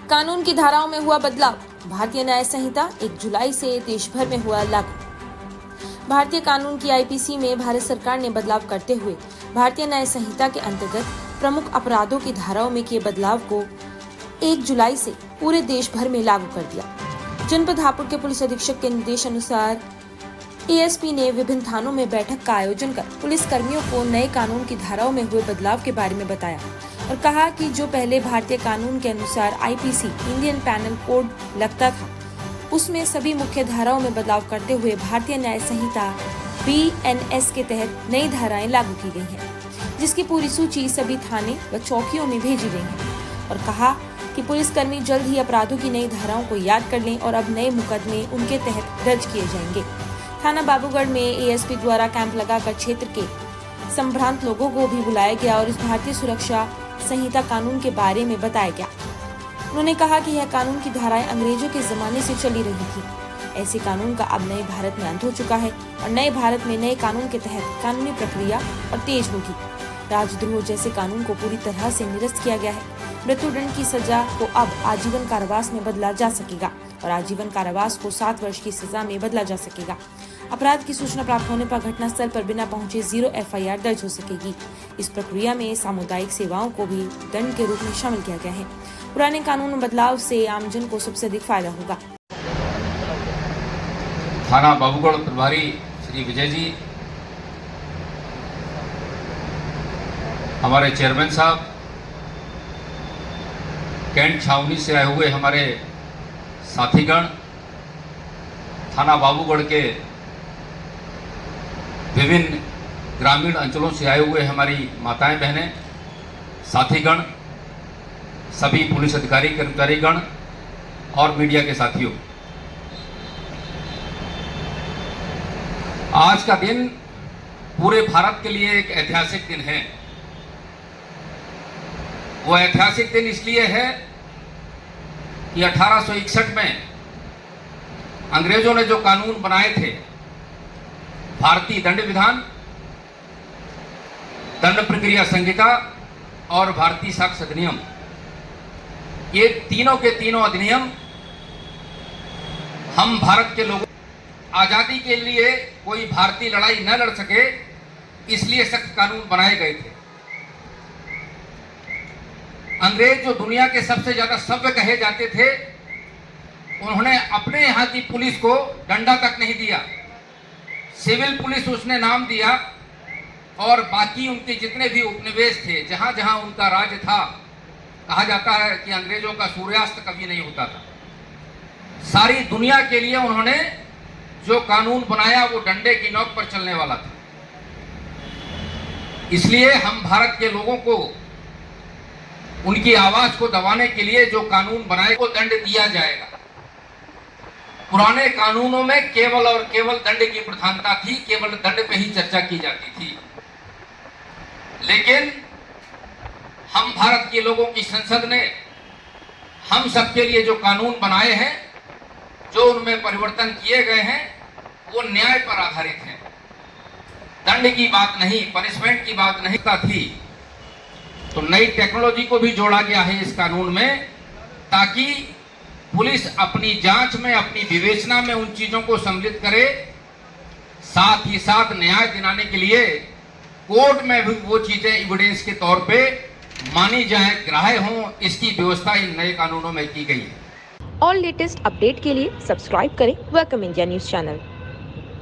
कानून की धाराओं में हुआ बदलाव। भारतीय न्याय संहिता 1 जुलाई से देश भर में हुआ लागू। भारतीय कानून की आईपीसी में भारत सरकार ने बदलाव करते हुए भारतीय न्याय संहिता के अंतर्गत प्रमुख अपराधों की धाराओं में किए बदलाव को 1 जुलाई से पूरे देश भर में लागू कर दिया। जनपद हापुड़ के पुलिस अधीक्षक के निर्देश अनुसार एएसपी ने विभिन्न थानों में बैठक का आयोजन कर पुलिस कर्मियों को नए कानून की धाराओं में हुए बदलाव के बारे में बताया और कहा कि जो पहले भारतीय कानून के अनुसार आईपीसी इंडियन पैनल कोड लगता था, उसमें सभी मुख्य धाराओं में बदलाव करते हुए भारतीय न्याय संहिता बीएनएस के तहत नई धाराएं लागू की गई हैं, जिसकी पूरी सूची सभी थाने व चौकियों में भेजी गई है और कहा कि पुलिसकर्मी जल्द ही अपराधों की नई धाराओं को याद कर लें और अब नए मुकदमे उनके तहत दर्ज किए जाएंगे। थाना बाबूगढ़ में एएसपी द्वारा कैंप लगाकर क्षेत्र के संभ्रांत लोगों को भी बुलाया गया और इस भारतीय सुरक्षा संहिता कानून के बारे में बताया गया। उन्होंने कहा कि यह कानून की धाराएं अंग्रेजों के जमाने से चली रही थी। ऐसे कानून का अब नए भारत में अंत हो चुका है और नए भारत में नए कानून के तहत कानूनी प्रक्रिया और तेज होगी। राजद्रोह जैसे कानून को पूरी तरह से निरस्त किया गया है। मृत्युदंड की सजा को अब आजीवन कारावास में बदला जा सकेगा और आजीवन कारावास को 7 वर्ष की सजा में बदला जा सकेगा। अपराध की सूचना प्राप्त होने पर घटनास्थल पर बिना पहुंचे 0 एफआईआर दर्ज हो सकेगी। इस प्रक्रिया में सामुदायिक सेवाओं को भी दंड के रूप में शामिल किया गया है। पुराने कानून में बदलाव से आमजन को सबसे अधिक फायदा होगा। थाना बाबूगढ़ प्रभारी श्री विजय जी, हमारे चेयरमैन साहब, कैंट छावनी से आए हुए हमारे साथीगण, थाना बाबूगढ़ के विभिन्न ग्रामीण अंचलों से आए हुए हमारी माताएं बहनें, साथीगण, सभी पुलिस अधिकारी कर्मचारीगण और मीडिया के साथियों, आज का दिन पूरे भारत के लिए एक ऐतिहासिक दिन है। वो ऐतिहासिक दिन इसलिए है कि 1861 में अंग्रेजों ने जो कानून बनाए थे, भारतीय दंड विधान, दंड प्रक्रिया संहिता और भारतीय साक्ष्य अधिनियम, ये तीनों के तीनों अधिनियम हम भारत के लोगों आजादी के लिए कोई भारतीय लड़ाई न लड़ सके, इसलिए सख्त कानून बनाए गए थे। अंग्रेज जो दुनिया के सबसे ज्यादा सभ्य कहे जाते थे, उन्होंने अपने यहाँ की पुलिस को डंडा तक नहीं दिया, सिविल पुलिस उसने नाम दिया और बाकी उनके जितने भी उपनिवेश थे, जहां जहां उनका राज्य था, कहा जाता है कि अंग्रेजों का सूर्यास्त कभी नहीं होता था। सारी दुनिया के लिए उन्होंने जो कानून बनाया वो डंडे की नोक पर चलने वाला था। इसलिए हम भारत के लोगों को उनकी आवाज को दबाने के लिए जो कानून बनाए को दंड दिया जाएगा। पुराने कानूनों में केवल और केवल दंड की प्रधानता थी, केवल दंड पे ही चर्चा की जाती थी। लेकिन हम भारत के लोगों की संसद ने हम सबके लिए जो कानून बनाए हैं, जो उनमें परिवर्तन किए गए हैं, वो न्याय पर आधारित हैं। दंड की बात नहीं, पनिशमेंट की बात नहीं थी। तो नई टेक्नोलॉजी को भी जोड़ा गया है इस कानून में, ताकि पुलिस अपनी जांच में, अपनी विवेचना में उन चीजों को सम्मिलित करे, साथ ही साथ न्याय दिलाने के लिए कोर्ट में भी वो चीजें एविडेंस के तौर पे मानी जाए, ग्राह्य हों, इसकी व्यवस्था इन नए कानूनों में की गई है। और लेटेस्ट अपडेट के लिए सब्सक्राइब करें वेलकम इंडिया न्यूज चैनल।